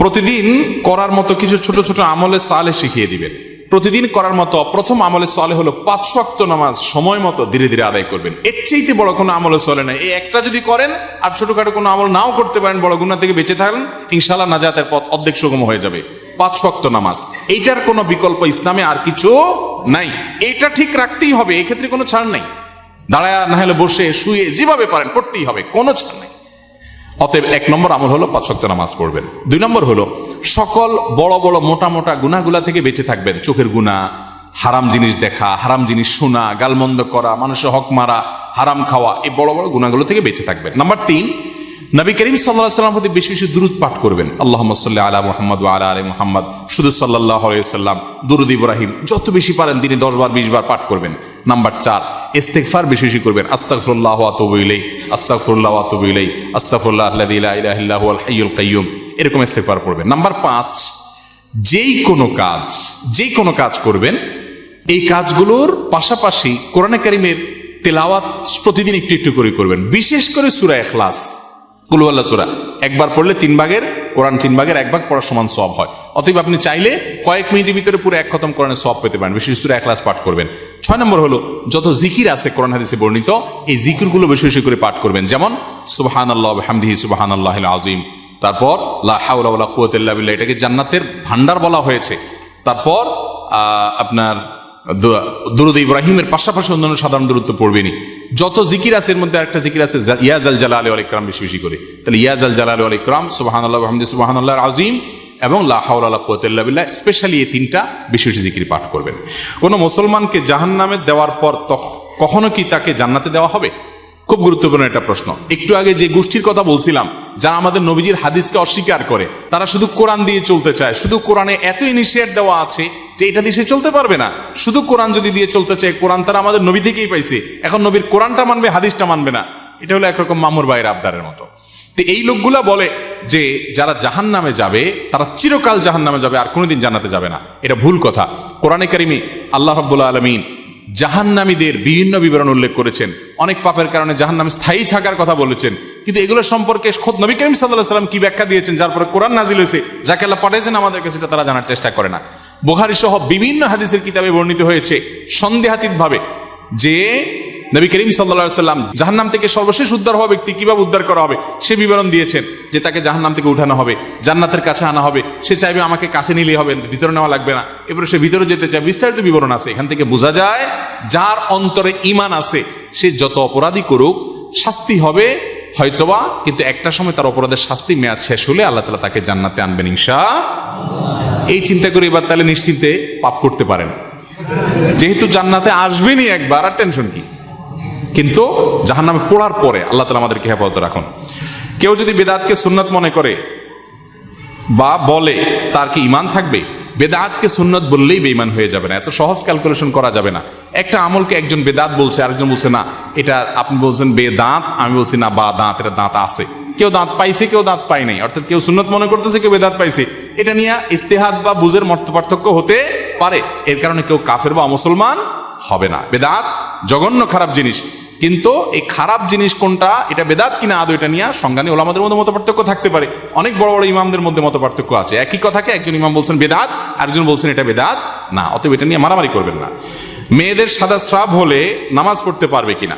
প্রতিদিন করার মতো কিছু ছোট ছোট আমলে সালে শিখিয়ে দিবেন। প্রতিদিন করার মতো প্রথম আমলে সালে হলো 5 ওয়াক্ত নামাজ সময় মতো ধীরে ধীরে আদায় করবেন। এর চাইতে বড় কোনো আমলে চলে না। এই একটা যদি করেন আর ছোটখাটো কোনো আমল নাও করতে পারেন, বড় গুনাহ থেকে বেঁচে থাকেন, ইনশাআল্লাহ নাজাতের পথ অর্ধেক সুগম হয়ে যাবে। 5 ওয়াক্ত নামাজ, এইটার কোনো বিকল্প ইসলামে আর কিছু নাই। এইটা ঠিক রাখতেই হবে, এই ক্ষেত্রে কোনো ছাড় নাই। দাঁড়ায় না হলে বসে শুয়ে যেভাবে পারেন পড়তেই হবে, কোনো ছাড় নাই। অতএব 1 নম্বর আমল হলো 5 ওয়াক্ত নামাজ পড়বেন। 2 নম্বর হলো সকল বড় বড় মোটা মোটা গুনাহগুলা থেকে বেঁচে থাকবেন। চোখের গুনাহ, হারাম জিনিস দেখা, হারাম জিনিস শোনা, গালমন্দ করা, মানুষের হক মারা, হারাম খাওয়া, এই বড় বড় গুনাহগুলো থেকে বেঁচে থাকবেন। নাম্বার 3, নবী করিম সাল্লাল্লাহু আলাইহি ওয়াসাল্লাম প্রতি বেশি বেশি দুরূদ পাঠ করবেন। আল্লাহুম্মা সাল্লি আলা মুহাম্মদ ওয়া আলা আলি মুহাম্মদ, শুধু সাল্লাল্লাহু আলাইহি ওয়াসাল্লাম, দুরূদ ইব্রাহিম যত বেশি পারেন দিনে 10 বার 20 বার পাঠ করবেন। নাম্বার 4, ইস্তিগফার বেশি বেশি করবেন। আস্তাগফিরুল্লাহ ওয়া আতুবু ইলাইহি, আস্তাগফিরুল্লাহ ওয়া আতুবু ইলাইহি, আস্তাগফিরুল্লাহ আল্লাযী লা ইলাহা ইল্লা হুয়াল হাইয়ুল কাইয়্যুম, এরকম ইস্তিগফার করবেন। নাম্বার 5, যেই কোনো কাজ করবেন, এই কাজগুলোর পাশাপাশি কোরআনে কারীমের তেলাওয়াত প্রতিদিন একটু একটু করে করবেন। বিশেষ করে সূরা ইখলাস, কুল হুয়াল্লাহ সূরা একবার পড়লে 3 ভাগের কোরআন 3 ভাগের 1 ভাগ পড়ার সমান সওয়াব হয়। অতএব আপনি চাইলে কয়েক মিনিটের ভিতরে পুরো 1 খতম কোরআনের সওয়াব পেতে পারেন। বিশেষ সূরা ইখলাস পাঠ করবেন। 6 নম্বর হলো যত জিকির আছে কোরআন হাদিসে বর্ণিত, এই জিকিরগুলো বেশি বেশি করে পাঠ করবেন। যেমন সুবহানাল্লাহ ওয়া বিহামদিহি সুবহানাল্লাহিল আযীম, তারপর লা হাওলা ওয়ালা কুওয়াতা ইল্লা বিল্লাহ, এটাকে জান্নাতের ভান্ডার বলা হয়েছে। তারপর আপনার দুরূদ ইব্রাহিমের পাশাপাশি অন্যান্য সাধারণ দুরূদ তো পড়বেনই। যত জিকির আছে এর মধ্যে একটা জিকির আছে ইয়া জাল জালালি ওয়াল ইকরাম, বেশি বেশি করে। তাহলে ইয়া জাল জালালি ওয়াল ইকরাম, সুবহানাল্লাহ ওয়া বিহামদিহি সুবহানাল্লাহিল আযীম এবং লা হাওলা ওয়ালা কুওয়াতা ইল্লা বিল্লাহ, স্পেশালি এই 3টা বেশি বেশি জিকির পাঠ করবেন। কোনো মুসলমানকে জাহান্নামে দেওয়ার পর কখনো কি তাকে জান্নাতে দেওয়া হবে? খুব গুরুত্বপূর্ণ একটা প্রশ্ন। একটু আগে যে গোষ্ঠীর কথা বলছিলাম, যারা আমাদের নবীজির হাদিসকে অস্বীকার করে, তারা শুধু কোরআন দিয়ে চলতে চায়, শুধু কোরআনে এত ইনিশিয়েট দেওয়া আছে যে এটা দিয়ে সে চলতে পারবে না। শুধু কোরআন যদি দিয়ে চলতে চায়, কোরআন তারা আমাদের নবী থেকেই পাইছে, এখন নবীর কোরআনটা মানবে, হাদিসটা মানবে না। এটা হলো একরকম মামুর ভাইয়ের আবদারের মতো। তো এই লোকগুলা বলে যে যারা জাহান্নামে যাবে তারা চিরকাল জাহান্নামে যাবে, আর কোনোদিন জান্নাতে যাবে না। এটা ভুল কথা। কোরআনে কারিমে আল্লাহ রাব্বুল আলামিন জাহান্নামীদের বিভিন্ন বিবরণ উল্লেখ করেছেন। অনেক পাপের কারণে জাহান্নামে স্থায়ী থাকার কথা বলেছেন, কিন্তু এগুলো সম্পর্কে খোদ নবী করিম সাল্লাল্লাহু আলাইহি ওয়াসাল্লাম কি ব্যাখ্যা দিয়েছেন, যার পরে কোরআন নাজিল হয়েছে, যাকে আল্লাহ পাঠিয়েছেন আমাদের কাছে, সেটা তারা জানার চেষ্টা করে না। বুখারী সহ বিভিন্ন হাদিসের কিতাবে বর্ণিত হয়েছে সন্দেহাতীতভাবে যে নবী করিম সাল্লাল্লাহু আলাইহি ওয়াসাল্লাম জাহান্নাম থেকে সর্বশেষ উদ্ধার হওয়া ব্যক্তি কিভাবে উদ্ধার করা হবে সে বিবরণ দিয়েছেন। যে তাকে জাহান্নাম থেকে উঠানো হবে, জান্নাতের কাছে আনা হবে, সে চাইবে আমাকে কাছে নিলেই হবে, ভিতরে নেওয়া লাগবে না, এবারে সে ভিতরে যেতে চায়, বিস্তারিত বিবরণ আছে। এখান থেকে বোঝা যায় যার অন্তরে ঈমান আছে সে যত অপরাধী করুক শাস্তি হবে হয়তোবা, কিন্তু একটা সময় তার অপরাধের শাস্তি মেয়াদ শেষ হলে আল্লাহ তাআলা তাকে জান্নাতে আনবেন ইনশাআল্লাহ। এই চিন্তা করে এবার তাহলে নিশ্চিন্তে পাপ করতে পারেন, যেহেতু জান্নাতে আসবেনই একবার, আর টেনশন কি। কিন্তু জাহান্নামে পড়ার পরে আল্লাহ তাআলা আমাদেরকে হেফাজত রাখুন। কেউ যদি বেদাতকে সুন্নত মনে করে বা বলে, তার কি ঈমান থাকবে? বেদাতকে সুন্নত বললেই বেঈমান হয়ে যাবে না, এত সহজ ক্যালকুলেশন করা যাবে না। একটা আমলকে একজন বেদাত বলছে, আরেকজন বলছে না এটা, আপনি বলছেন বেদাত, আমি বলছি না বা দাঁত, এটা দাঁত আছে। কেউ দাঁত পাইছে, কেউ দাঁত পায় নাই, অর্থাৎ কেউ সুন্নত মনে করতেছে, কেউ বেদাত পাইছে। এটা নিয়ে ইজতিহাদ বা বুঝের মত পার্থক্য হতে পারে, এর কারণে কেউ কাফের বা মুসলমান হবে না। বেদাত জঘন্য খারাপ জিনিস, কিন্তু এই খারাপ জিনিস কোনটা, এটা বেদাত কিনা আদৌ, এটা নিয়ে সংজ্ঞা নিয়ে ওলামাদের মধ্যে মত পার্থক্য থাকতে পারে। অনেক বড় বড় ইমামদের মধ্যে মত পার্থক্য আছে। একই কথাকে একজন ইমাম বলছেন বেদাত, আরেকজন বলছেন এটা বেদাত না। অতএব এটা নিয়ে মারামারি করবেন না। মেয়েদের সাদা স্রাব হলে নামাজ পড়তে পারবে কিনা?